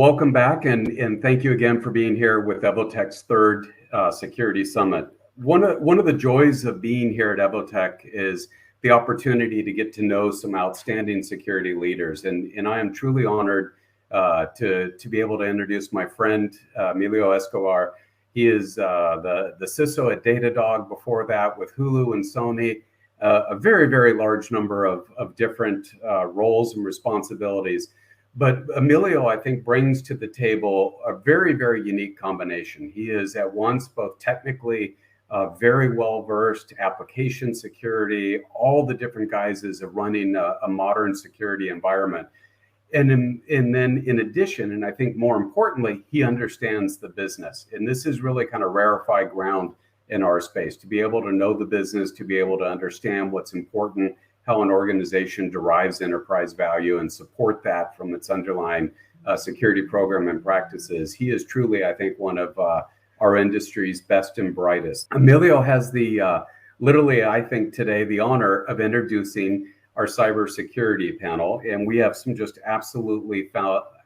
welcome back, and thank you again for being here with Evotech's third Security Summit. One of the joys of being here at Evotech is the opportunity to get to know some outstanding security leaders, and I am truly honored to be able to introduce my friend Emilio Escobar. He is the CISO at Datadog, before that with Hulu and Sony, a very, very large number of different roles and responsibilities. But Emilio, I think, brings to the table a very, very unique combination. He is at once both technically very well-versed, application security, all the different guises of running a modern security environment. And then in addition, and I think more importantly, he understands the business. And this is really kind of rarefied ground in our space, to be able to know the business, to be able to understand what's important, how an organization derives enterprise value and support that from its underlying security program and practices. He is truly, I think, one of our industry's best and brightest. Emilio has literally, I think today, the honor of introducing our cybersecurity panel. And we have some just absolutely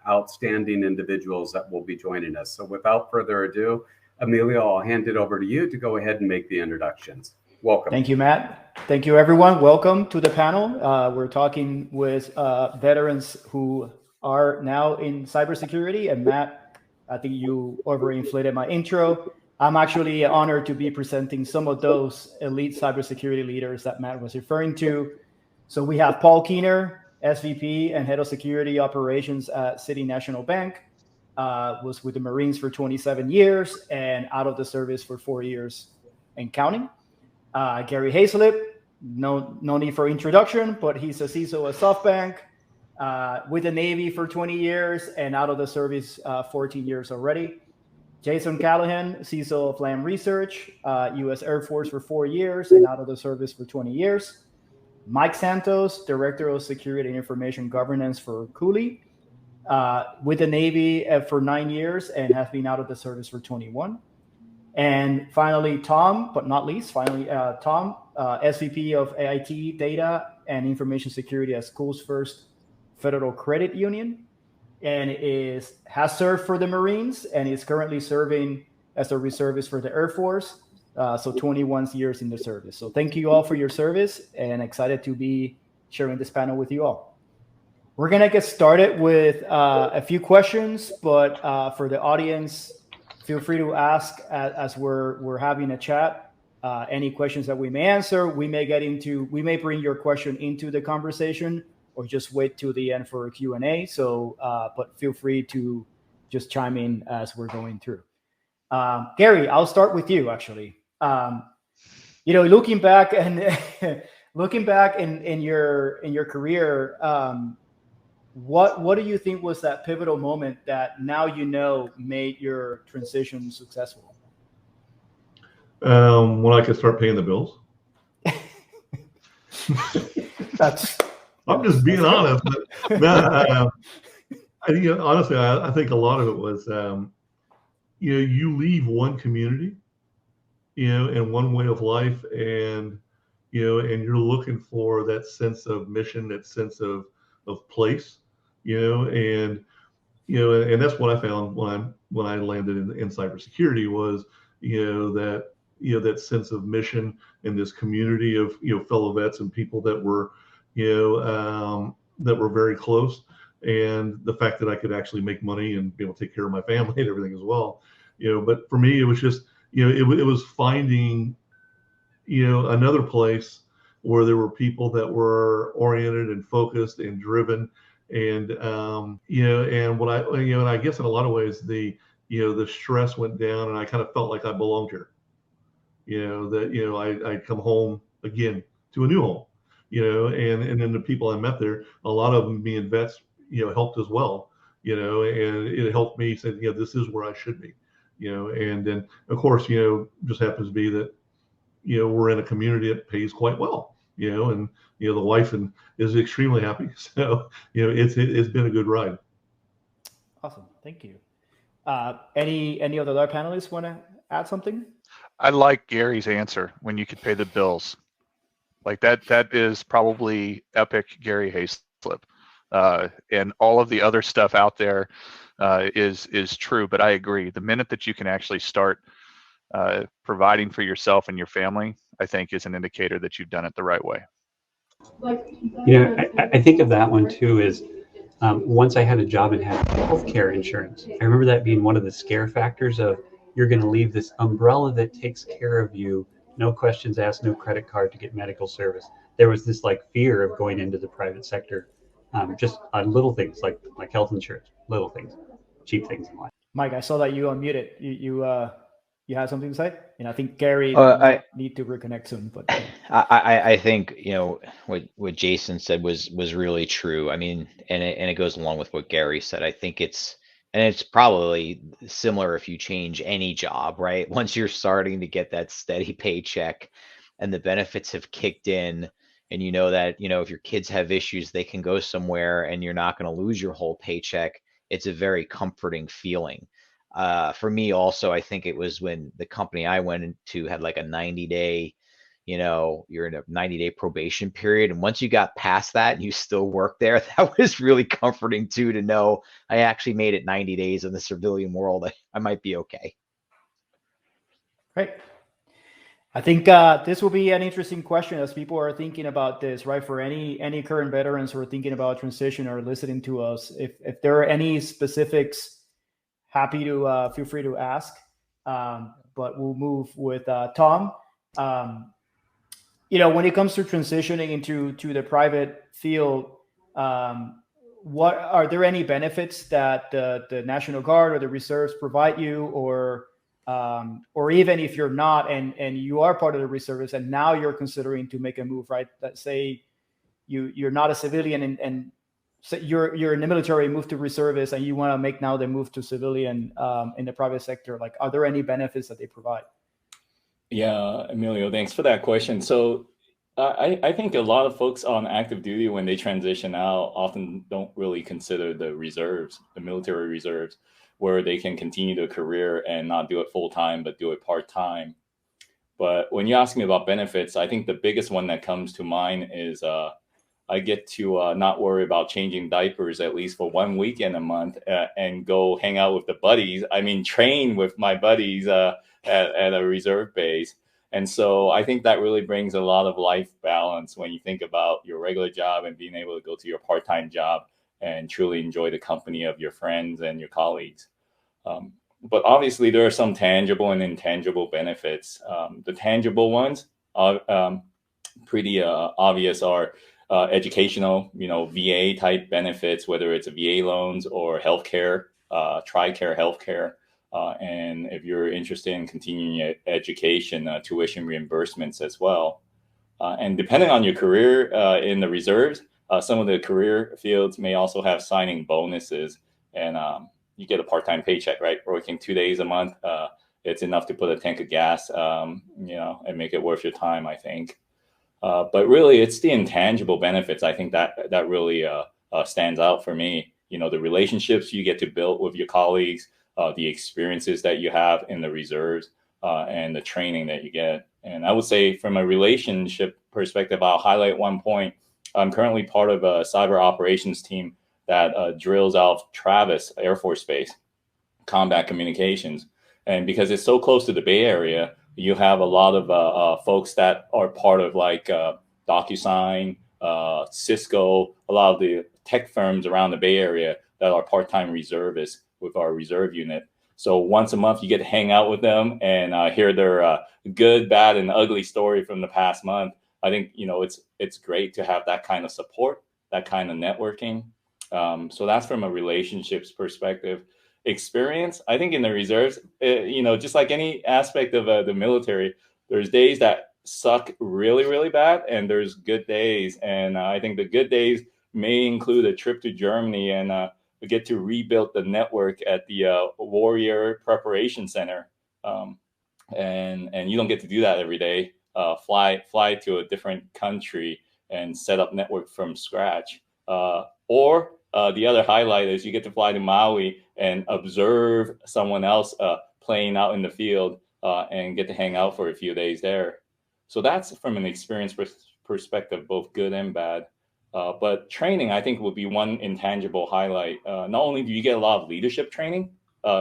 outstanding individuals that will be joining us. So without further ado, Emilio, I'll hand it over to you to go ahead and make the introductions. Welcome. Thank you, Matt. Thank you, everyone. Welcome to the panel. We're talking with veterans who are now in cybersecurity. And Matt, I think you overinflated my intro. I'm actually honored to be presenting some of those elite cybersecurity leaders that Matt was referring to. So we have Paul Keener, SVP and Head of Security Operations at City National Bank. Was with the Marines for 27 years and out of the service for 4 years and counting. Gary Hayslip, no need for introduction, but he's a CISO at SoftBank, with the Navy for 20 years and out of the service 14 years already. Jason Callahan, CISO of Land Research, U.S. Air Force for 4 years and out of the service for 20 years. Mike Santos, Director of Security and Information Governance for Cooley, with the Navy for 9 years and has been out of the service for 21. And finally, Tom, but not least, Tom, SVP of AIT Data and Information Security at SchoolsFirst Federal Credit Union, and has served for the Marines and is currently serving as a reservist for the Air Force. So 21 years in the service. So thank you all for your service, and excited to be sharing this panel with you all. We're going to get started with a few questions, but for the audience, feel free to ask as we're having a chat. Any questions that we may answer, we may bring your question into the conversation, or just wait till the end for a Q&A. So, but feel free to just chime in as we're going through. Gary, I'll start with you actually. Looking back in your career, what do you think was that pivotal moment that now made your transition successful? When I could start paying the bills. I'm just being honest. But, honestly, I think a lot of it was, you leave one community, and one way of life, and you're looking for that sense of mission, that sense of place, and that's what I found when I landed in cybersecurity was, that sense of mission in this community of fellow vets and people that were very close, and the fact that I could actually make money and be able to take care of my family and everything as well. But for me, it was just it was finding another place where there were people that were oriented and focused and driven, and and what and I guess in a lot of ways the stress went down, and I kind of felt like I belonged here. That I'd come home again to a new home, and then the people I met there, a lot of them being vets, helped as well, and it helped me say, this is where I should be, and then of course, just happens to be that, we're in a community that pays quite well, and the wife is extremely happy. So, it's been a good ride. Awesome. Thank you. Any of the other panelists want to add something? I like Gary's answer, when you could pay the bills. Like that is probably epic Gary Hayslip. And all of the other stuff out there, is true, but I agree. The minute that you can actually start providing for yourself and your family, I think is an indicator that you've done it the right way. I think of that one too is once I had a job and had healthcare insurance. I remember that being one of the scare factors of you're going to leave this umbrella that takes care of you, no questions asked, no credit card to get medical service. There was this like fear of going into the private sector, just on little things like health insurance, little things, cheap things in life. Mike, I saw that you unmuted. You had something to say, and I think Gary I need to reconnect soon. But I think what Jason said was really true. I mean, and it goes along with what Gary said. I think it's probably similar if you change any job, right? Once you're starting to get that steady paycheck, and the benefits have kicked in, and you know that if your kids have issues, they can go somewhere, and you're not going to lose your whole paycheck. It's a very comforting feeling. For me also, I think it was when the company I went into had like a 90-day, you're in a 90-day probation period. And once you got past that and you still work there, that was really comforting too, to know I actually made it 90 days in the civilian world. I might be okay. Great. I think this will be an interesting question as people are thinking about this, right? For any current veterans who are thinking about transition or listening to us, if there are any specifics, happy to feel free to ask. But we'll move with Tom. When it comes to transitioning into the private field, what are there any benefits that the National Guard or the reserves provide you, or even if you're not and you are part of the reservists and now you're considering to make a move, right? Let's say you're not a civilian and so you're in the military, move to reservists, and you want to make now the move to civilian in the private sector. Like, are there any benefits that they provide? Yeah, Emilio, thanks for that question. So I think a lot of folks on active duty, when they transition out, often don't really consider the reserves, the military reserves, where they can continue their career and not do it full time, but do it part time. But when you ask me about benefits, I think the biggest one that comes to mind is I get to not worry about changing diapers at least for 1 weekend a month and go hang out with the buddies. I mean, train with my buddies at a reserve base. And so I think that really brings a lot of life balance when you think about your regular job and being able to go to your part-time job and truly enjoy the company of your friends and your colleagues. But obviously, there are some tangible and intangible benefits. The tangible ones are pretty obvious are educational, VA type benefits, whether it's VA loans or healthcare, TRICARE healthcare. And if you're interested in continuing education, tuition reimbursements as well. And depending on your career in the reserves, some of the career fields may also have signing bonuses, and you get a part-time paycheck, right? Working 2 days a month, it's enough to put a tank of gas, and make it worth your time, I think. But really, it's the intangible benefits. I think that really stands out for me. The relationships you get to build with your colleagues, the experiences that you have in the reserves, and the training that you get. And I would say from a relationship perspective, I'll highlight one point. I'm currently part of a cyber operations team that drills out Travis Air Force Base, combat communications. And because it's so close to the Bay Area, you have a lot of folks that are part of like DocuSign, Cisco, a lot of the tech firms around the Bay Area that are part-time reservists with our reserve unit. So once a month, you get to hang out with them and hear their good, bad, and ugly story from the past month. I think, it's great to have that kind of support, that kind of networking. So that's from a relationships perspective. Experience, I think in the reserves, just like any aspect of the military, there's days that suck really, really bad, and there's good days. And I think the good days may include a trip to Germany and we get to rebuild the network at the Warrior Preparation Center. And you don't get to do that every day. Fly to a different country and set up network from scratch. Or the other highlight is you get to fly to Maui and observe someone else playing out in the field and get to hang out for a few days there. So that's from an experience perspective, both good and bad. But training, I think, will be one intangible highlight. Not only do you get a lot of leadership training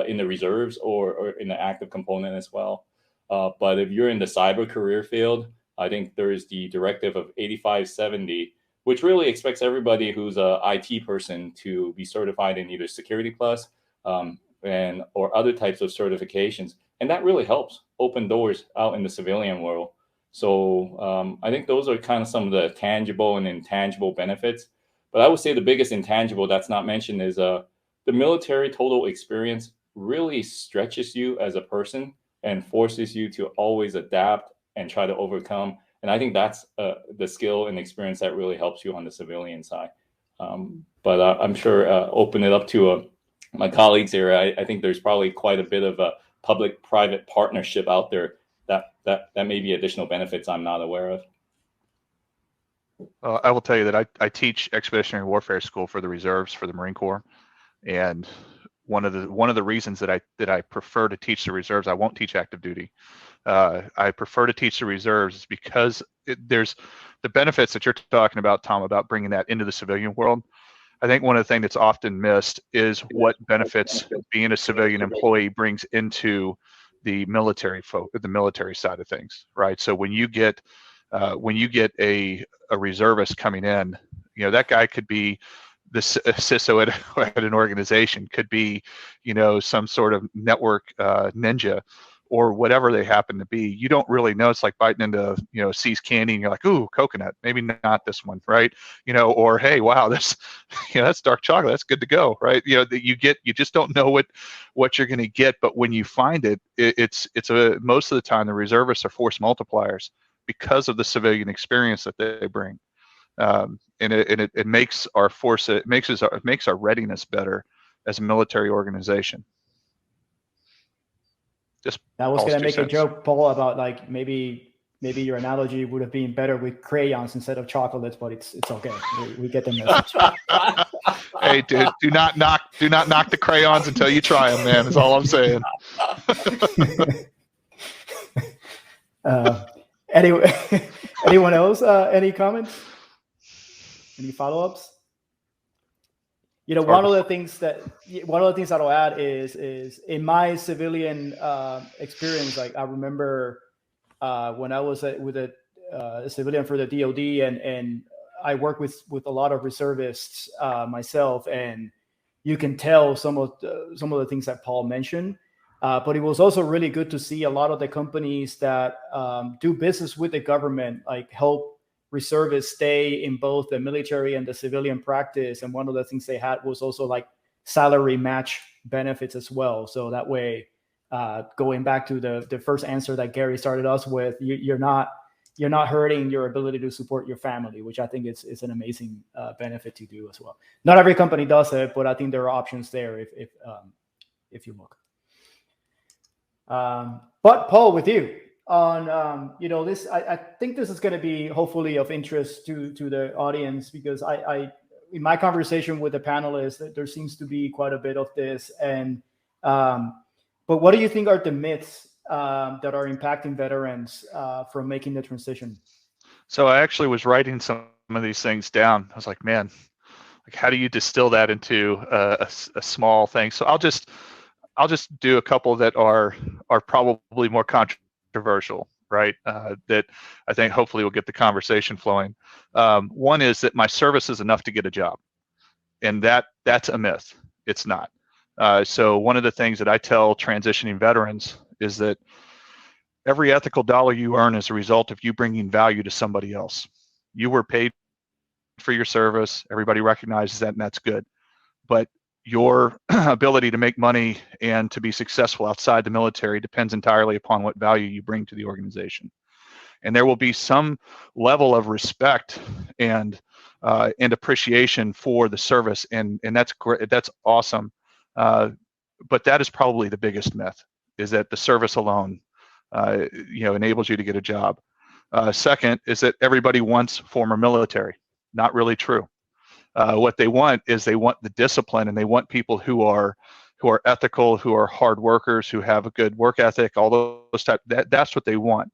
in the reserves or in the active component as well, but if you're in the cyber career field, I think there is the directive of 8570, which really expects everybody who's a IT person to be certified in either Security Plus or other types of certifications. And that really helps open doors out in the civilian world. So I think those are kind of some of the tangible and intangible benefits. But I would say the biggest intangible that's not mentioned is the military total experience really stretches you as a person and forces you to always adapt and try to overcome. And I think that's the skill and experience that really helps you on the civilian side. But I'm sure open it up to my colleagues here. I think there's probably quite a bit of a public-private partnership out there that may be additional benefits I'm not aware of. I will tell you that I teach expeditionary warfare school for the reserves for the Marine Corps, and one of the reasons that I prefer to teach the reserves, I won't teach active duty. I prefer to teach the reserves is because there's the benefits that you're talking about, Tom, about bringing that into the civilian world. I think one of the things that's often missed is what benefits being a civilian employee brings into the military the military side of things, right? So when you get a reservist coming in, you know, that guy could be the CISO at an organization, could be, you know, some sort of network ninja, or whatever they happen to be. You don't really know. It's like biting into, you know, C's candy and you're like, ooh, coconut, maybe not this one, right? You know, or hey, wow, this, you know, that's dark chocolate, that's good to go, right? You know, that you just don't know what you're going to get, but when you find it, it's most of the time the reservists are force multipliers because of the civilian experience that they bring, and it makes our force, it makes our readiness better as a military organization. I was going to make a joke, Paul, about like maybe your analogy would have been better with crayons instead of chocolates, but it's okay. We get the message. Hey, dude, do not knock the crayons until you try them, man. Is all I'm saying. Anyway, anyone else? Any comments? Any follow-ups? You know, one of the things that I'll add is in my civilian experience, like I remember when I was with a civilian for the DoD, and I work with a lot of reservists myself, and you can tell some of the things that Paul mentioned. But it was also really good to see a lot of the companies that do business with the government, like help reservists stay in both the military and the civilian practice. And one of the things they had was also like salary match benefits as well. So that way, going back to the first answer that Gary started us with, you're not hurting your ability to support your family, which I think is an amazing benefit to do as well. Not every company does it, but I think there are options there if you look. But Paul, with you on, you know, this, I think this is going to be hopefully of interest to the audience, because I in my conversation with the panelists, there seems to be quite a bit of this. And but what do you think are the myths that are impacting veterans from making the transition? So I actually was writing some of these things down. I was like, man, like how do you distill that into a small thing? So I'll just do a couple that are probably more controversial, right? That I think hopefully will get the conversation flowing. One is that my service is enough to get a job, and that's a myth. It's not. So one of the things that I tell transitioning veterans is that every ethical dollar you earn is a result of you bringing value to somebody else. You were paid for your service. Everybody recognizes that, and that's good. But your ability to make money and to be successful outside the military depends entirely upon what value you bring to the organization. And there will be some level of respect and appreciation for the service, and that's great. That's awesome. But that is probably the biggest myth, is that the service alone, you know, enables you to get a job. Second is that everybody wants former military. Not really true. What they want is they want the discipline, and they want people who are ethical, who are hard workers, who have a good work ethic, all those type. That's what they want.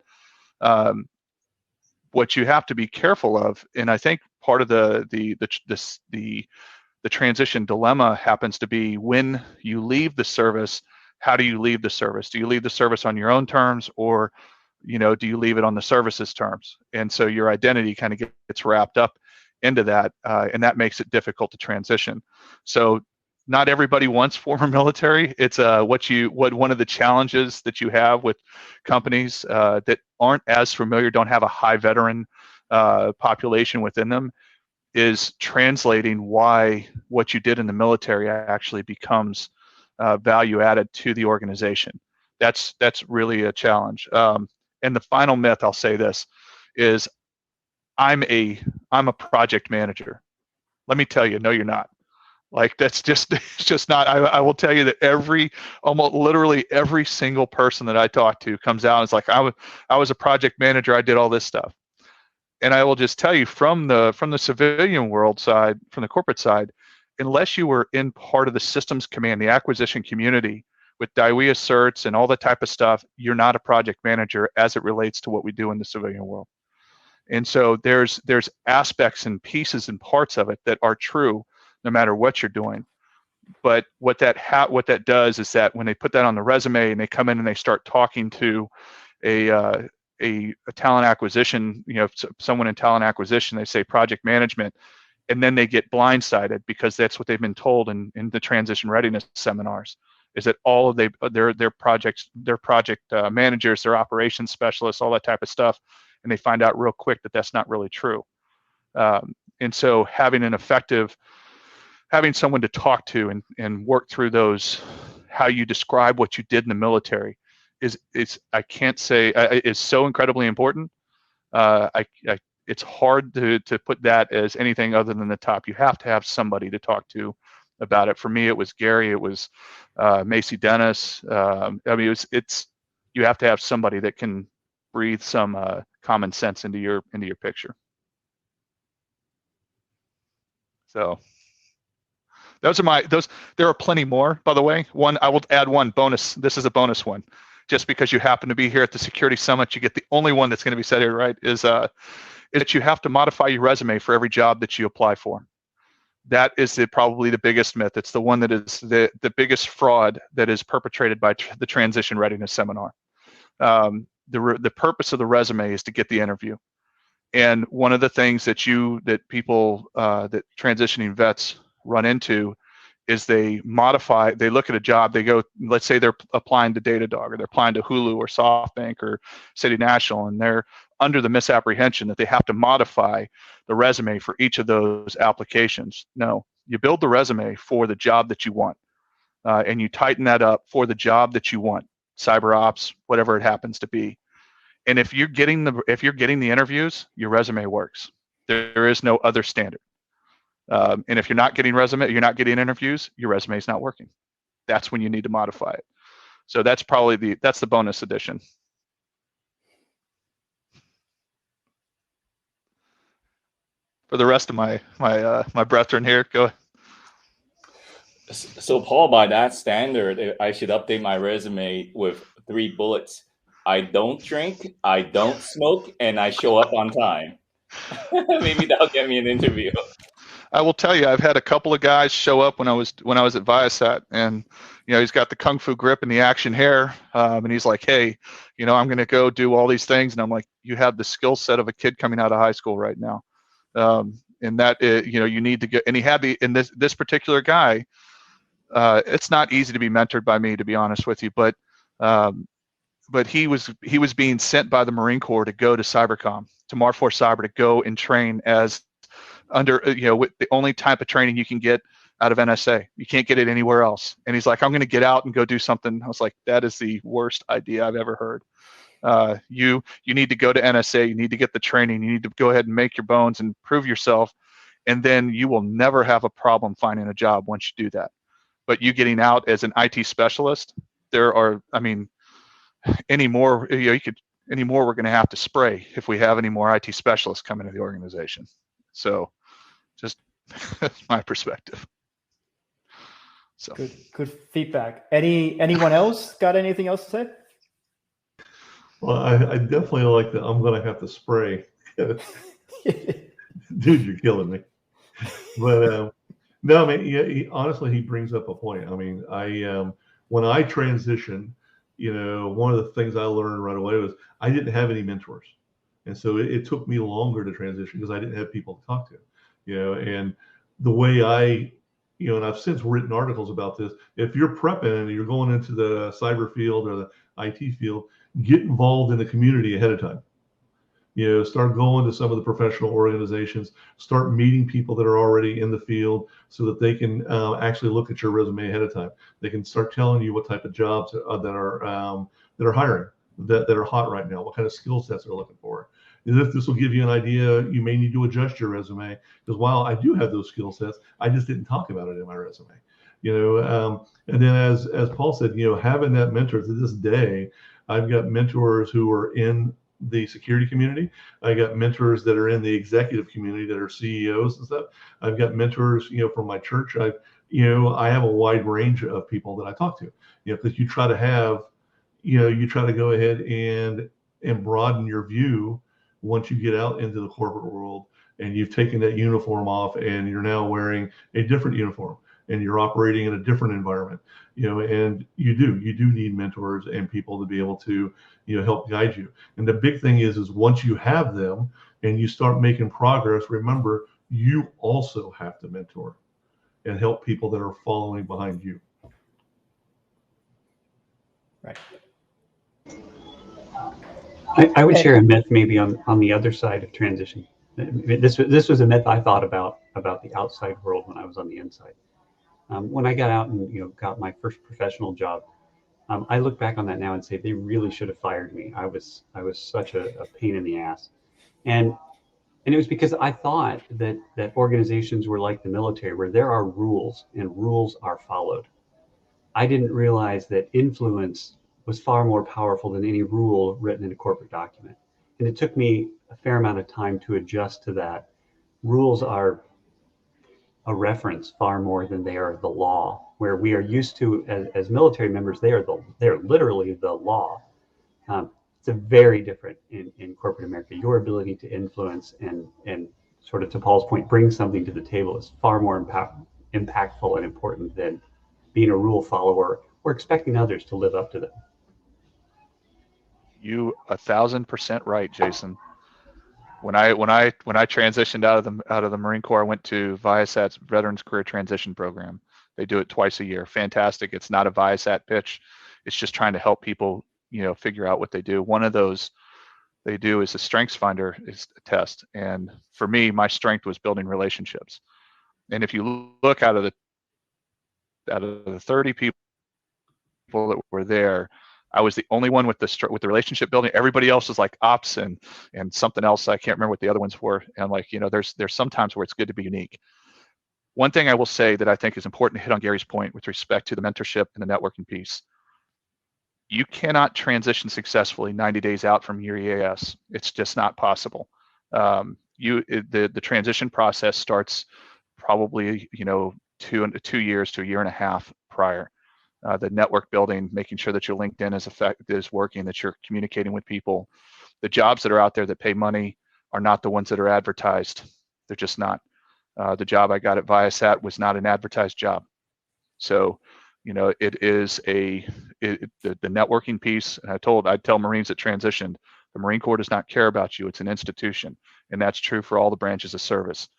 What you have to be careful of, and I think part of the transition dilemma happens to be when you leave the service. How do you leave the service? Do you leave the service on your own terms, or do you leave it on the service's terms? And so your identity kind of gets wrapped up into that, and that makes it difficult to transition. So not everybody wants former military. It's what one of the challenges that you have with companies that aren't as familiar, don't have a high veteran population within them, is translating why what you did in the military actually becomes value added to the organization. That's really a challenge. And the final myth, I'll say this, is I'm a project manager. Let me tell you, no, you're not. Like, that's just, it's just not. I will tell you that almost literally every single person that I talk to comes out and is like, I was a project manager. I did all this stuff. And I will just tell you, from the civilian world side, from the corporate side, unless you were in part of the systems command, the acquisition community with DIWEA certs and all that type of stuff, you're not a project manager as it relates to what we do in the civilian world. And so there's aspects and pieces and parts of it that are true no matter what you're doing. But what that does is that when they put that on the resume and they come in and they start talking to a talent acquisition, someone in talent acquisition, they say project management, and then they get blindsided because that's what they've been told in the transition readiness seminars, is that all of their project managers, their operations specialists, all that type of stuff, and they find out real quick that that's not really true. And so having someone to talk to and work through those, how you describe what you did in the military, is so incredibly important. It's hard to put that as anything other than the top. You have to have somebody to talk to about it. For me, it was Gary. It was Macy Dennis. You have to have somebody that can breathe some common sense into your picture. So there are plenty more, by the way. I will add one bonus. This is a bonus one. Just because you happen to be here at the Security Summit, you get the only one that's going to be said here, right? Is that you have to modify your resume for every job that you apply for. That is probably the biggest myth. It's the one that is the biggest fraud that is perpetrated by the Transition Readiness Seminar. The purpose of the resume is to get the interview. And one of the things that people that transitioning vets run into is they look at a job, they go, let's say they're applying to Datadog, or they're applying to Hulu or SoftBank or City National, and they're under the misapprehension that they have to modify the resume for each of those applications. No, you build the resume for the job that you want, and you tighten that up for the job that you want, cyber ops, whatever it happens to be. And if you're getting the interviews, your resume works. There is no other standard. And if you're not getting interviews, your resume is not working. That's when you need to modify it. So that's probably that's the bonus edition. For the rest of my brethren here, go ahead. So Paul, by that standard, I should update my resume with 3 bullets. I don't drink, I don't smoke, and I show up on time. Maybe that'll get me an interview. I will tell you, I've had a couple of guys show up when I was at Viasat, and he's got the kung fu grip and the action hair, and he's like, hey, I'm going to go do all these things, and I'm like, you have the skill set of a kid coming out of high school right now, and that you need to get. And he had this particular guy. It's not easy to be mentored by me, to be honest with you, but he was being sent by the Marine Corps to go to Cybercom, to Mar4 Cyber, to go and train as under with the only type of training you can get out of NSA. You can't get it anywhere else. And he's like, I'm going to get out and go do something. I was like, that is the worst idea I've ever heard. You need to go to NSA. You need to get the training. You need to go ahead and make your bones and prove yourself, and then you will never have a problem finding a job once you do that. But you getting out as an IT specialist, anymore we're going to have to spray if we have any more IT specialists come into the organization. So just that's my perspective. So good feedback. Anyone else got anything else to say? Well, I definitely like that. I'm going to have to spray. dude, you're killing me. But no, man, honestly, he brings up a point. I mean, when I transitioned, one of the things I learned right away was I didn't have any mentors. And so it took me longer to transition because I didn't have people to talk to, and the way and I've since written articles about this. If you're prepping and you're going into the cyber field or the IT field, get involved in the community ahead of time. Start going to some of the professional organizations, start meeting people that are already in the field so that they can actually look at your resume ahead of time. They can start telling you what type of jobs that are hiring, that are hot right now, what kind of skill sets they're looking for. This will give you an idea. You may need to adjust your resume because while I do have those skill sets, I just didn't talk about it in my resume. And then as Paul said, having that mentor to this day, I've got mentors who are in the security community. I got mentors that are in the executive community that are CEOs and stuff. I've got mentors, from my church. I have a wide range of people that I talk to, because you try to have, you try to go ahead and broaden your view once you get out into the corporate world and you've taken that uniform off and you're now wearing a different uniform and you're operating in a different environment, and you do need mentors and people to be able to, help guide you. And the big thing is once you have them and you start making progress, remember, you also have to mentor and help people that are following behind you. Right. I would share a myth maybe on the other side of transition. This was a myth I thought about the outside world when I was on the inside. When I got out and got my first professional job, I look back on that now and say they really should have fired me. I was such a pain in the ass, and it was because I thought that organizations were like the military, where there are rules and rules are followed. I didn't realize that influence was far more powerful than any rule written in a corporate document. And it took me a fair amount of time to adjust to that. Rules are a reference far more than they are the law, where we are used to as military members, they're literally the law. It's a very different in corporate America. Your ability to influence and sort of, to Paul's point, bring something to the table is far more impactful and important than being a rule follower or expecting others to live up to them. You 1,000% right, Jason. When I transitioned out of the Marine Corps, I went to Viasat's Veterans Career Transition Program. They do it twice a year. Fantastic. It's not a Viasat pitch. It's just trying to help people, figure out what they do. One of those they do is a Strengths Finder test. And for me, my strength was building relationships. And if you look out of the 30 people that were there, I was the only one with the relationship building. Everybody else was like ops and something else. I can't remember what the other ones were. And there's some times where it's good to be unique. One thing I will say that I think is important to hit on Gary's point with respect to the mentorship and the networking piece. You cannot transition successfully 90 days out from your EAS. It's just not possible. The transition process starts probably 2 years to a year and a half prior. The network building, making sure that your LinkedIn is working, that you're communicating with people. The jobs that are out there that pay money are not the ones that are advertised. They're just not. The job I got at Viasat was not an advertised job. So, it is the networking piece. And I'd tell Marines that transitioned, the Marine Corps does not care about you. It's an institution. And that's true for all the branches of service.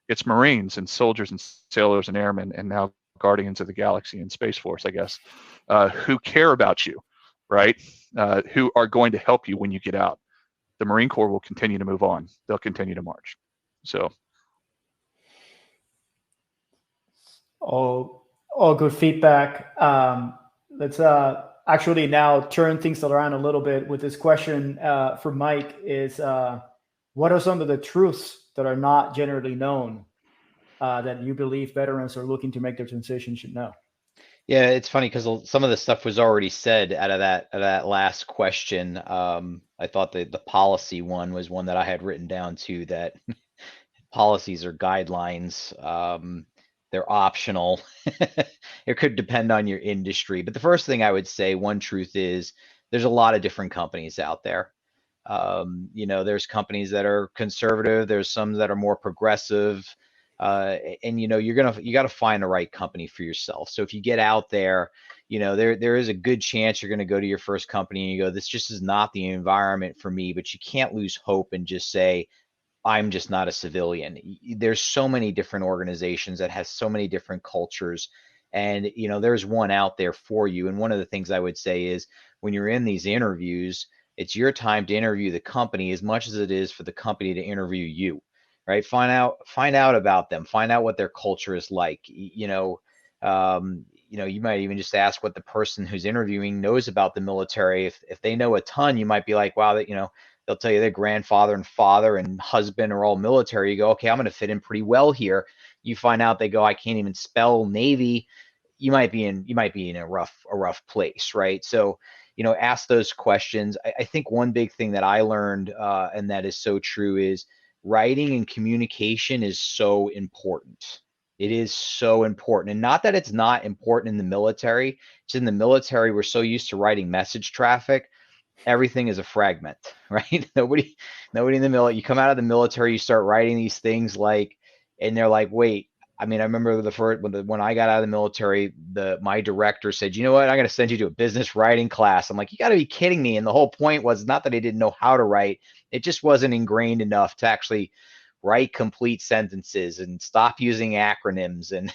It's Marines and soldiers and sailors and airmen and now Guardians of the Galaxy and Space Force, I guess, who care about you, right? Who are going to help you when you get out. The Marine Corps will continue to move on. They'll continue to march. So. All good feedback. Let's actually now turn things around a little bit with this question for Mike is, what are some of the truths that are not generally known that you believe veterans are looking to make their transition should know? Yeah, it's funny because some of the stuff was already said out of that last question. I thought the policy one was one that I had written down too, that policies are guidelines. They're optional. It could depend on your industry. But the first thing I would say, one truth is there's a lot of different companies out there. There's companies that are conservative. There's some that are more progressive. And you got to find the right company for yourself. So if you get out there, there is a good chance you're going to go to your first company and you go, this just is not the environment for me, but you can't lose hope and just say, I'm just not a civilian. There's so many different organizations that has so many different cultures, and there's one out there for you. And one of the things I would say is when you're in these interviews, it's your time to interview the company as much as it is for the company to interview you, right? Find out about them, find out what their culture is like. You might even just ask what the person who's interviewing knows about the military. If they know a ton, you might be like, wow, they'll tell you their grandfather and father and husband are all military. You go, okay, I'm going to fit in pretty well here. You find out they go, I can't even spell Navy. You might be in a rough place, right? So, ask those questions. I think one big thing that I learned, and that is so true, is writing and communication is so important. It is so important. And not that it's not important in the military. It's in the military, we're so used to writing message traffic. Everything is a fragment, right? Nobody in the military, you come out of the military, you start writing these things and they're like, wait, I remember the first, when I got out of the military, my director said, you know what, I'm going to send you to a business writing class. I'm like, you got to be kidding me. And the whole point was not that I didn't know how to write. It just wasn't ingrained enough to actually write complete sentences and stop using acronyms. And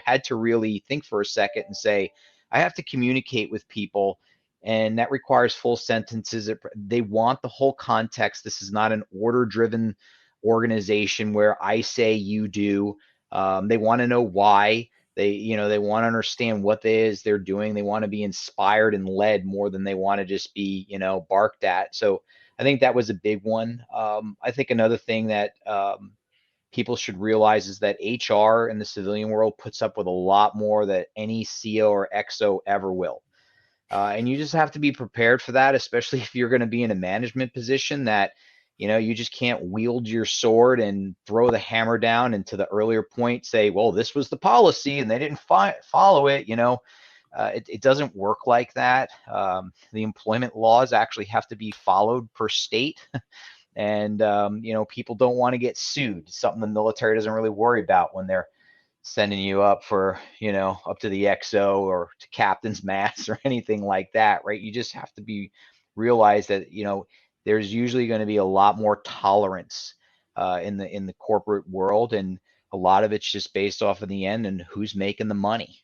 had to really think for a second and say, I have to communicate with people, and that requires full sentences. They want the whole context. This is not an order-driven organization where I say you do. They want to know why. They want to understand what it is they're doing. They want to be inspired and led more than they want to just be, barked at. So I think that was a big one. I think another thing that people should realize is that HR in the civilian world puts up with a lot more than any CO or XO ever will. And you just have to be prepared for that, especially if you're going to be in a management position that, you just can't wield your sword and throw the hammer down, and to the earlier point say, well, this was the policy and they didn't follow it. It doesn't work like that. The employment laws actually have to be followed per state. And, people don't want to get sued. Something the military doesn't really worry about when they're sending you up for, up to the XO or to captain's mast or anything like that, right? You just have to realize that, there's usually going to be a lot more tolerance in the corporate world, and a lot of it's just based off in the end and who's making the money,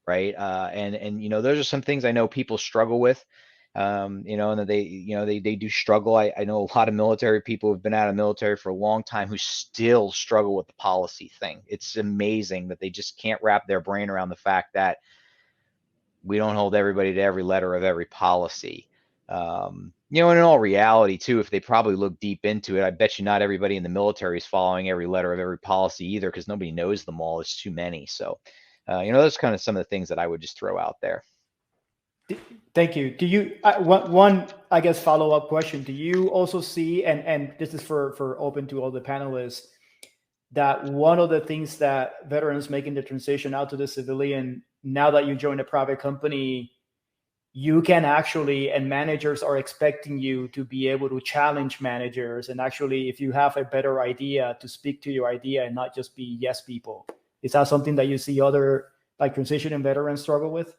right? And those are some things I know people struggle with. And that they do struggle. I know a lot of military people who've been out of the military for a long time who still struggle with the policy thing. It's amazing that they just can't wrap their brain around the fact that we don't hold everybody to every letter of every policy. And in all reality too, if they probably look deep into it, I bet you not everybody in the military is following every letter of every policy either, because nobody knows them all. It's too many. So, those kind of some of the things that I would just throw out there. Thank you. Do you one I guess follow-up question? Do you also see, and this is for open to all the panelists, that one of the things that veterans making the transition out to the civilian, now that you join a private company, you can actually, and managers are expecting you to be able to challenge managers, and actually, if you have a better idea, to speak to your idea and not just be yes people. Is that something that you see other transitioning veterans struggle with?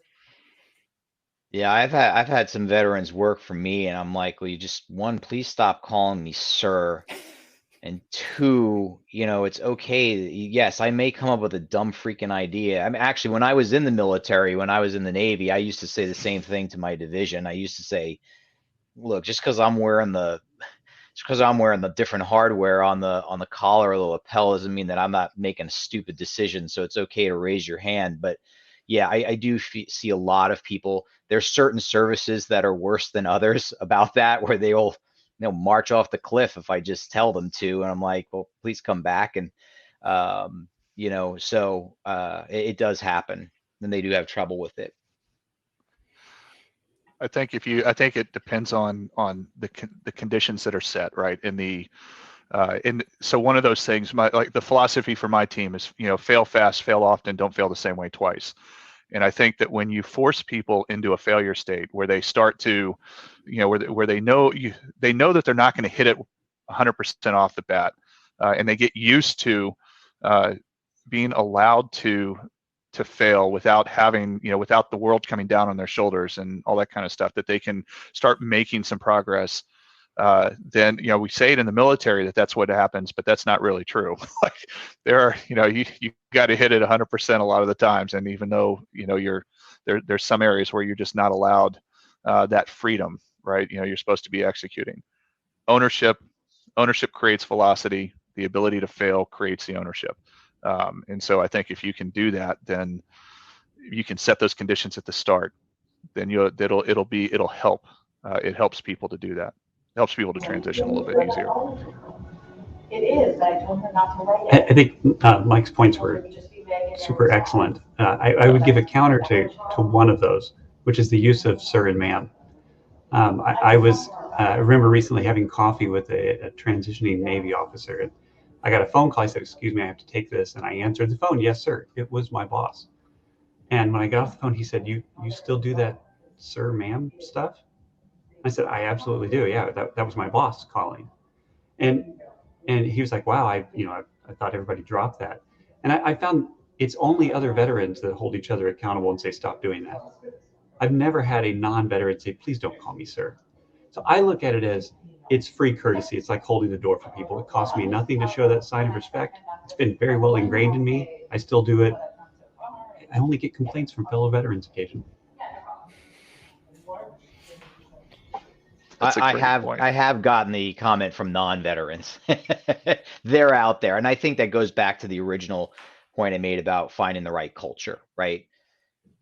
Yeah, I've had some veterans work for me, and I'm like, well, one, please stop calling me sir. And two, it's okay. Yes, I may come up with a dumb freaking idea. Actually, when I was in the military, when I was in the Navy, I used to say the same thing to my division. I used to say, look, just because I'm wearing the different hardware on the collar or the lapel doesn't mean that I'm not making a stupid decision. So it's okay to raise your hand. But yeah, I do see a lot of people. There's certain services that are worse than others about that, where they'll march off the cliff if I just tell them to. And I'm like, well, please come back. And, it does happen, and they do have trouble with it. I think it depends on the conditions that are set, right? So one of those things, the philosophy for my team is, fail fast, fail often, don't fail the same way twice. And I think that when you force people into a failure state where they start to, where they know that they're not going to hit it 100% off the bat, and they get used to being allowed to fail without having, without the world coming down on their shoulders and all that kind of stuff, that they can start making some progress. Then, we say it in the military that's what happens, but that's not really true. Like there are, you got to hit it 100% a lot of the times. And even though, there's some areas where you're just not allowed that freedom, right? You're supposed to be executing. Ownership creates velocity. The ability to fail creates the ownership. And so I think if you can do that, then you can set those conditions at the start. Then it'll help. It helps people to do that. It helps people to transition a little bit easier. It is, but I told her not to write it. I think Mike's points were super excellent. I would give a counter to one of those, which is the use of sir and ma'am. I remember recently having coffee with a transitioning Navy officer. And I got a phone call. I said, "Excuse me, I have to take this." And I answered the phone. "Yes, sir." It was my boss. And when I got off the phone, he said, "You still do that sir, ma'am stuff?" I said, "I absolutely do. Yeah, that was my boss calling." And he was like, "Wow, I thought everybody dropped that." And I found it's only other veterans that hold each other accountable and say, "Stop doing that." I've never had a non-veteran say, "Please don't call me sir." So I look at it as it's free courtesy. It's like holding the door for people. It costs me nothing to show that sign of respect. It's been very well ingrained in me. I still do it. I only get complaints from fellow veterans occasionally. I have gotten the comment from non-veterans. They're out there. And I think that goes back to the original point I made about finding the right culture, right?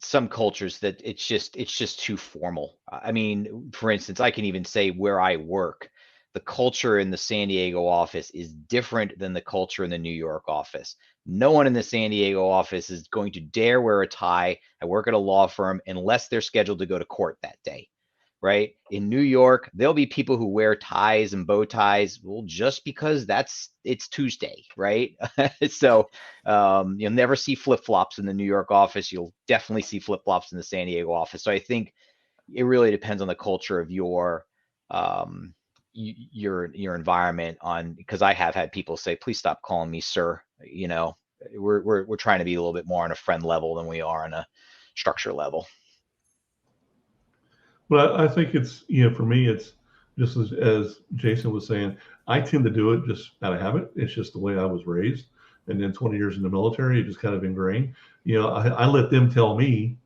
Some cultures that it's just too formal. I mean, for instance, I can even say where I work, the culture in the San Diego office is different than the culture in the New York office. No one in the San Diego office is going to dare wear a tie. I work at a law firm unless they're scheduled to go to court that day. Right? In New York, there'll be people who wear ties and bow ties, well, just because it's Tuesday, right? So you'll never see flip-flops in the New York office. You'll definitely see flip-flops in the San Diego office. So I think it really depends on the culture of your environment, because I have had people say, "Please stop calling me sir." We're trying to be a little bit more on a friend level than we are on a structure level. But I think it's, for me, it's just as Jason was saying, I tend to do it just out of habit. It's just the way I was raised. And then 20 years in the military, it just kind of ingrained. I let them tell me,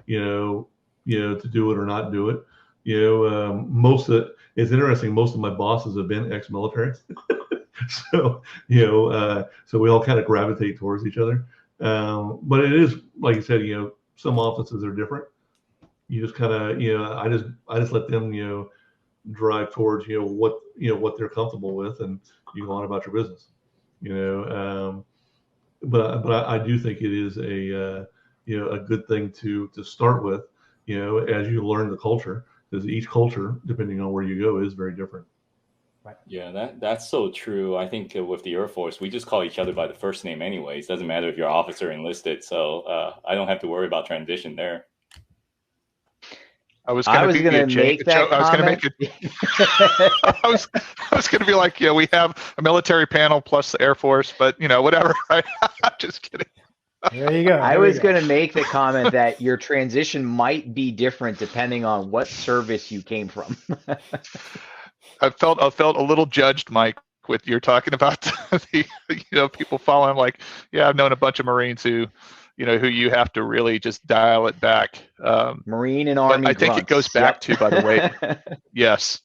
to do it or not do it. It's interesting. Most of my bosses have been ex-military. So we all kind of gravitate towards each other. But it is, like you said, some offices are different. You just kind of, I just let them, drive towards, what they're comfortable with, and you go on about your business, but I do think it is a good thing to start with, as you learn the culture, because each culture, depending on where you go, is very different. Right. Yeah, that's so true. I think with the Air Force, we just call each other by the first name anyways. Doesn't matter if you're officer or enlisted. So I don't have to worry about transition there. I was going to make that comment. I was going to be like, we have a military panel plus the Air Force, but whatever. Right? I'm just kidding. There you go. I was going to make the comment that your transition might be different depending on what service you came from. I felt a little judged, Mike, with you're talking about the people following. Like, yeah, I've known a bunch of Marines who you have to really just dial it back. Marine and Army. I think it goes back to, by the way, yes,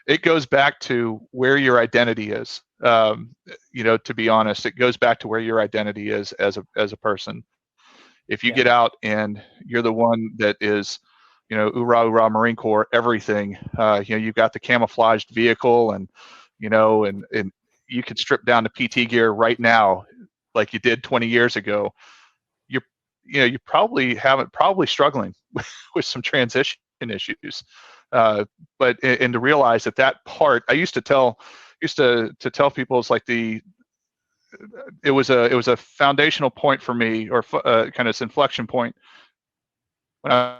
it goes back to where your identity is. To be honest, it goes back to where your identity is as a person. If you get out and you're the one that is, hoorah, hoorah, Marine Corps, everything, you've got the camouflaged vehicle and you could strip down to PT gear right now, like you did 20 years ago. You probably struggling with some transition issues, but to realize that part, I used to tell people, it's like it was a foundational point for me, or kind of this inflection point when I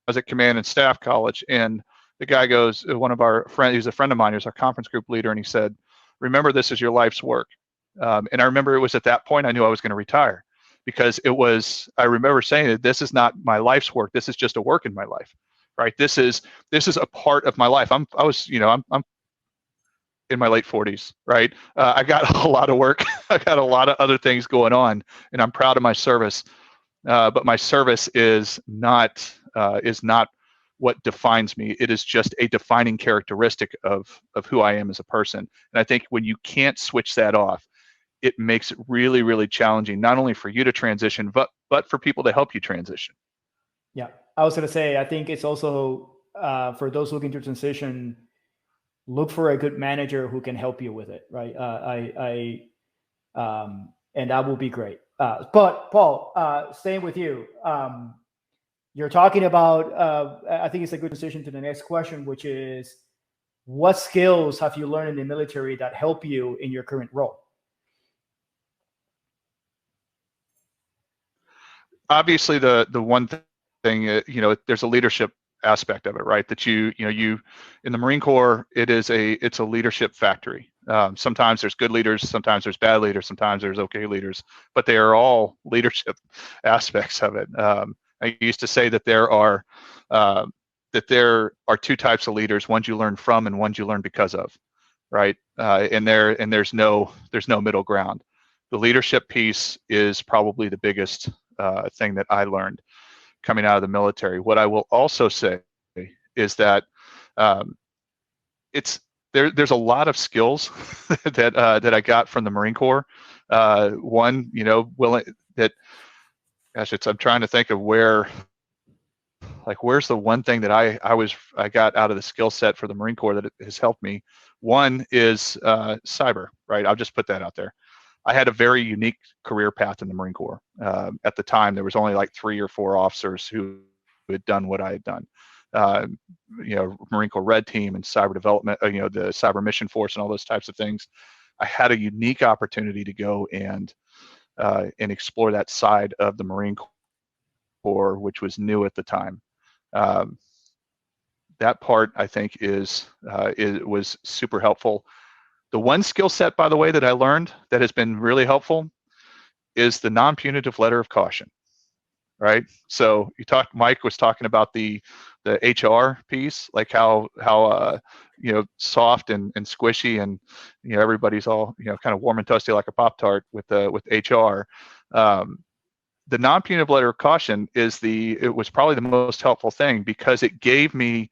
was at Command and Staff College, and the guy goes, one of our friends, he's a friend of mine, he was our conference group leader, and he said, remember, this is your life's work. And I remember it was at that point I knew I was going to retire, because it was, I remember saying that this is not my life's work, this is just a work in my life, right? This is a part of my life. I'm in my late 40s, right? I got a lot of work. I got a lot of other things going on, and I'm proud of my service. But my service is not what defines me. It is just a defining characteristic of who I am as a person. And I think when you can't switch that off, it makes it really, really challenging, not only for you to transition, but for people to help you transition. Yeah, I was going to say, I think it's also for those looking to transition, look for a good manager who can help you with it, right? And that will be great. But Paul, staying with you, you're talking about, I think it's a good transition to the next question, which is, what skills have you learned in the military that help you in your current role? Obviously, the one thing, there's a leadership aspect of it, right? That you in the Marine Corps, it's a leadership factory. Sometimes there's good leaders, sometimes there's bad leaders, sometimes there's okay leaders, but they are all leadership aspects of it. I used to say that there are two types of leaders: ones you learn from and ones you learn because of, right? And there's no middle ground. The leadership piece is probably the biggest thing that I learned coming out of the military. What I will also say is that there's a lot of skills that I got from the Marine Corps. One, I'm trying to think of where's the one thing that I got out of the skill set for the Marine Corps that has helped me. One is cyber, right? I'll just put that out there. I had a very unique career path in the Marine Corps. At the time, there was only like 3 or 4 officers who had done what I had done. Marine Corps Red Team and cyber development, the cyber mission force and all those types of things. I had a unique opportunity to go and explore that side of the Marine Corps, which was new at the time. That part, I think, was super helpful. The one skill set, by the way, that I learned that has been really helpful is the non-punitive letter of caution, right? So Mike was talking about the HR piece, like how soft and squishy, and everybody's all kind of warm and toasty like a Pop-Tart with HR. The non-punitive letter of caution it was probably the most helpful thing, because it gave me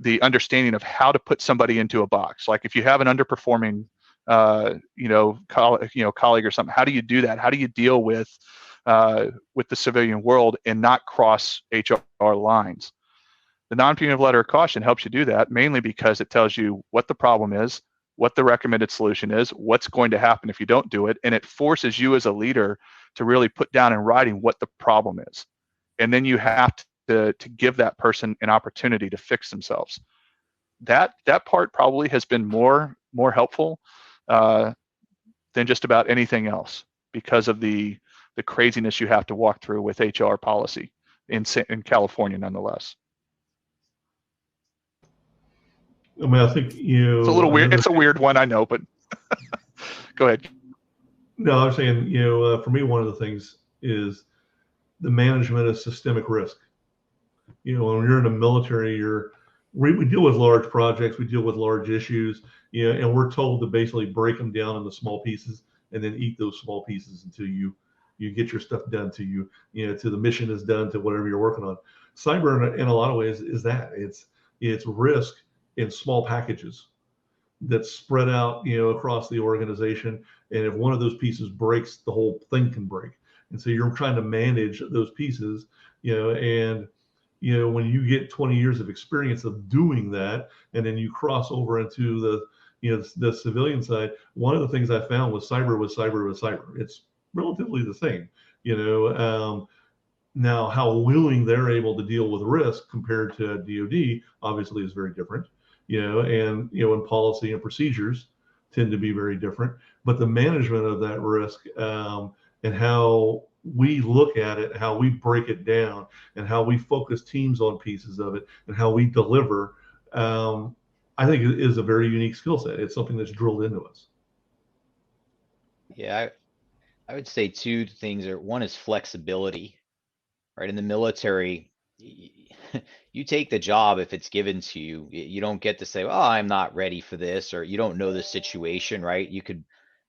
the understanding of how to put somebody into a box. Like if you have an underperforming, colleague or something, how do you do that? How do you deal with the civilian world and not cross HR lines? The non-punitive letter of caution helps you do that, mainly because it tells you what the problem is, what the recommended solution is, what's going to happen if you don't do it, and it forces you as a leader to really put down in writing what the problem is. And then you have to give that person an opportunity to fix themselves. That part probably has been more helpful than just about anything else, because of the craziness you have to walk through with HR policy in California, nonetheless. I mean, I think it's a little weird. It's a weird one, I know, but go ahead. No, I'm saying, for me, one of the things is the management of systemic risk. When you're in the military, we deal with large projects, we deal with large issues, and we're told to basically break them down into small pieces and then eat those small pieces until you get your stuff done, till the mission is done, to whatever you're working on. Cyber, in a lot of ways, is that it's risk in small packages that's spread out, across the organization. And if one of those pieces breaks, the whole thing can break. And so you're trying to manage those pieces, and when you get 20 years of experience of doing that, and then you cross over into the civilian side, one of the things I found was cyber. It's relatively the same, now how willing they're able to deal with risk compared to DoD obviously is very different, and policy and procedures tend to be very different, but the management of that risk, and how we look at it, how we break it down, and how we focus teams on pieces of it, and how we deliver, I think it is a very unique skill set. It's something that's drilled into us. Yeah, I would say two things are, one is flexibility, right? In the military, you take the job if it's given to you. You don't get to say, oh, I'm not ready for this, or you don't know the situation, right? You could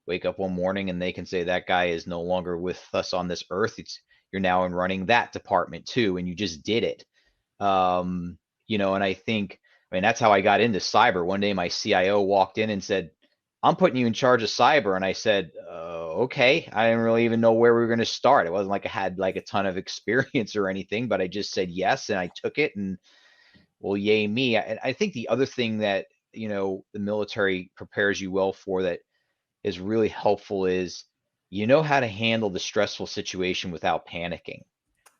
wake up one morning and they can say that guy is no longer with us on this earth. You're now in running that department too, and you just did it. And I think, that's how I got into cyber. One day my CIO walked in and said, I'm putting you in charge of cyber. And I said, okay. I didn't really even know where we were going to start. It wasn't like I had like a ton of experience or anything, but I just said yes. And I took it, and well, yay me. And I think the other thing that, the military prepares you well for that is really helpful is, how to handle the stressful situation without panicking,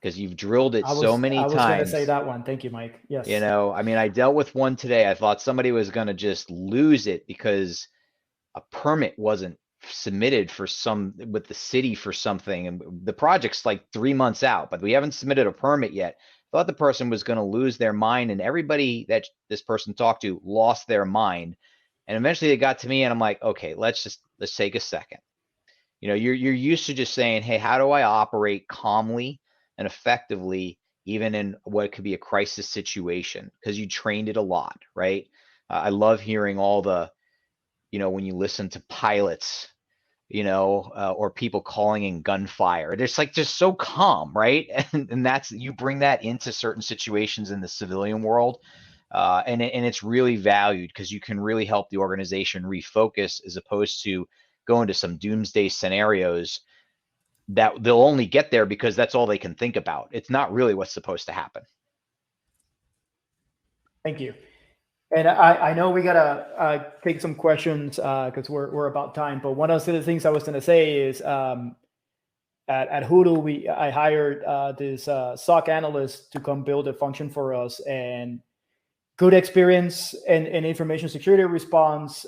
because you've drilled it so many times. I was going to say that one. Thank you, Mike. Yes. I dealt with one today. I thought somebody was going to just lose it because a permit wasn't submitted with the city for something, and the project's like 3 months out, but we haven't submitted a permit yet. Thought the person was going to lose their mind, and everybody that this person talked to lost their mind. And eventually they got to me, and I'm like, okay, let's take a second. You're used to just saying, hey, how do I operate calmly and effectively, even in what could be a crisis situation? Because you trained it a lot, right? I love hearing all the, when you listen to pilots, or people calling in gunfire, it's like just so calm, right? And that's, you bring that into certain situations in the civilian world, and it's really valued, because you can really help the organization refocus, as opposed to go into some doomsday scenarios that they'll only get there because that's all they can think about. It's not really what's supposed to happen. Thank you. And I know we gotta take some questions because we're about time. But one of the things I was going to say is at Hoodoo, I hired this SOC analyst to come build a function for us, and good experience in information security response,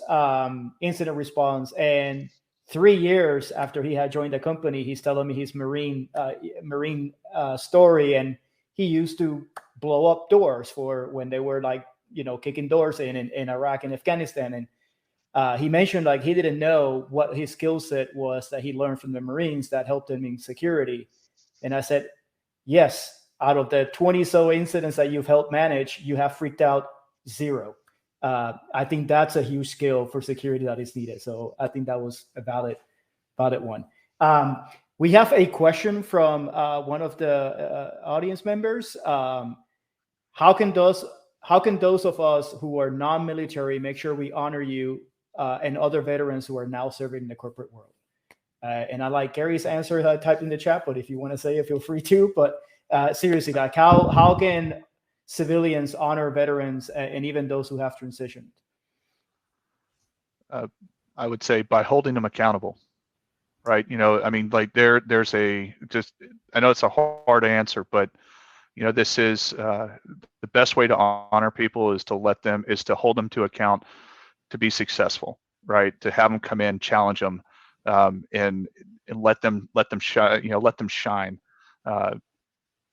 incident response. And 3 years after he had joined the company, he's telling me his Marine story, and he used to blow up doors for when they were like, kicking doors in Iraq and Afghanistan. And he mentioned like he didn't know what his skill set was that he learned from the Marines that helped him in security. And I said, yes, out of the 20 so incidents that you've helped manage, you have freaked out 0. I think that's a huge skill for security that is needed. So I think that was a valid one. We have a question from one of the audience members. How can those of us who are non-military make sure we honor you and other veterans who are now serving in the corporate world? And I like Gary's answer that I typed in the chat, but if you want to say it, feel free to. But seriously, like how can civilians honor veterans and even those who have transitioned? I would say by holding them accountable, right? There's I know it's a hard answer, but this is the best way to honor people is to hold them to account, to be successful, right? To have them come in, challenge them, and let them shine.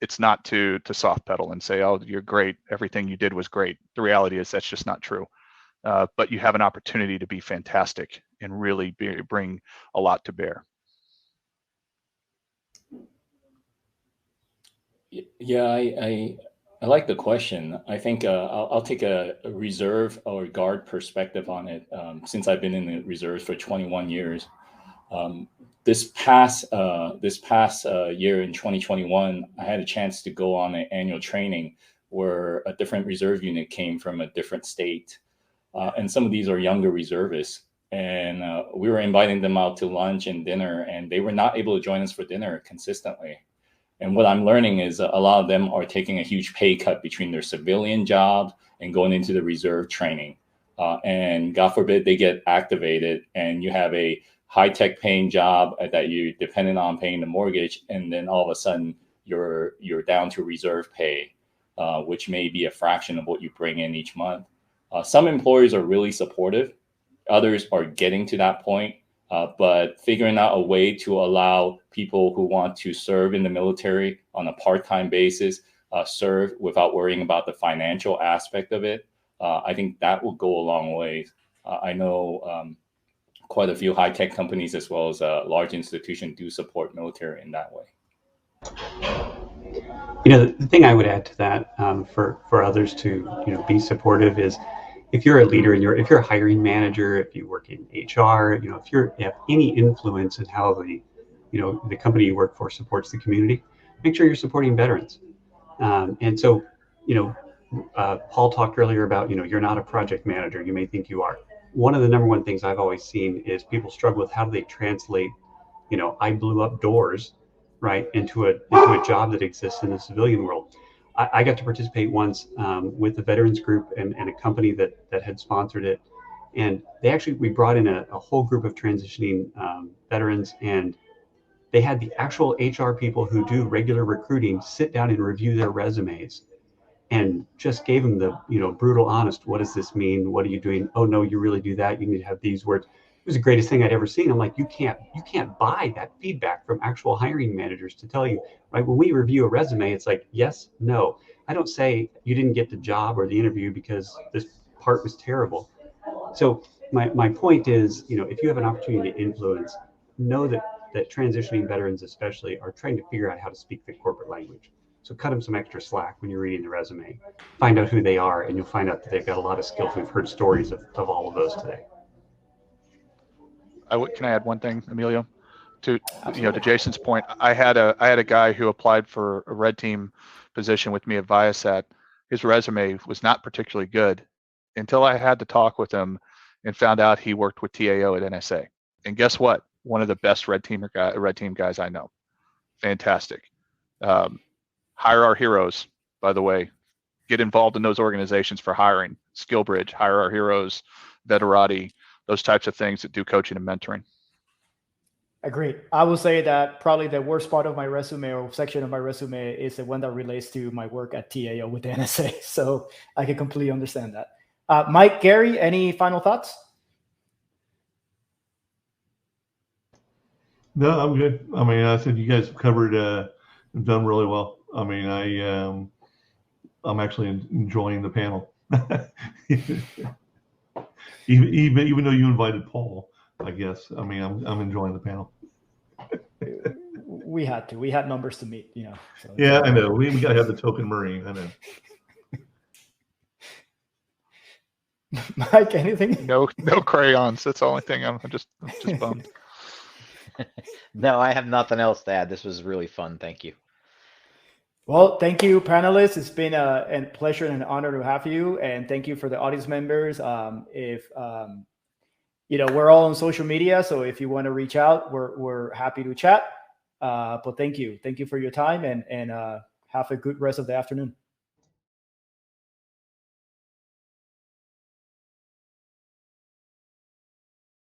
It's not to soft pedal and say, oh, you're great, everything you did was great. The reality is that's just not true. But you have an opportunity to be fantastic and really bring a lot to bear. Yeah, I like the question. I think I'll take a reserve or guard perspective on it, since I've been in the reserves for 21 years. This past year in 2021, I had a chance to go on an annual training where a different reserve unit came from a different state. And some of these are younger reservists. And we were inviting them out to lunch and dinner, and they were not able to join us for dinner consistently. And what I'm learning is a lot of them are taking a huge pay cut between their civilian job and going into the reserve training. And God forbid they get activated and you have a high-tech paying job that you're dependent on paying the mortgage, and then all of a sudden you're down to reserve pay, which may be a fraction of what you bring in each month. Some employers are really supportive. Others are getting to that point, but figuring out a way to allow people who want to serve in the military on a part-time basis serve without worrying about the financial aspect of it, I think that will go a long way. I know quite a few high-tech companies as well as large institutions do support military in that way. The thing I would add to that for others to be supportive is, if you're a leader and if you're a hiring manager, if you work in HR, if you have any influence in how the company you work for supports the community, make sure you're supporting veterans. And so, Paul talked earlier about, you're not a project manager. You may think you are. One of the number one things I've always seen is people struggle with how do they translate, I blew up doors, right, into a job that exists in the civilian world. I got to participate once with the veterans group and a company that had sponsored it. And we brought in a whole group of transitioning veterans, and they had the actual HR people who do regular recruiting sit down and review their resumes, and just gave them the brutal honest, what does this mean? What are you doing? Oh no, you really do that. You need to have these words. It was the greatest thing I'd ever seen. I'm like, you can't buy that feedback from actual hiring managers to tell you, right? When we review a resume, it's like, yes, no. I don't say you didn't get the job or the interview because this part was terrible. So my point is, if you have an opportunity to influence, know that transitioning veterans especially are trying to figure out how to speak the corporate language. So cut them some extra slack when you're reading the resume. Find out who they are, and you'll find out that they've got a lot of skills. We've heard stories of all of those today. Can I add one thing, Emilio? To Jason's point, I had a guy who applied for a red team position with me at Viasat. His resume was not particularly good until I had to talk with him and found out he worked with TAO at NSA. And guess what? One of the best red team guys I know. Fantastic. Hire our heroes, by the way. Get involved in those organizations for hiring. SkillBridge, Hire Our Heroes, Veterati, those types of things that do coaching and mentoring. Agreed. I will say that probably the worst part of my resume or section of my resume is the one that relates to my work at TAO with the NSA. So I can completely understand that. Mike, Gary, any final thoughts? No, I'm good. I mean, I said you guys have covered, have done really well. I mean, I'm actually enjoying the panel. even though you invited Paul, I guess. I mean, I'm enjoying the panel. We had numbers to meet, So yeah, I know. We got to have the token Marine. I know. Mike, anything? No crayons. That's the only thing. I'm just bummed. No, I have nothing else to add. This was really fun. Thank you. Well, thank you, panelists. It's been a pleasure and an honor to have you. And thank you for the audience members. We're all on social media, so if you want to reach out, we're happy to chat. But thank you for your time, and have a good rest of the afternoon.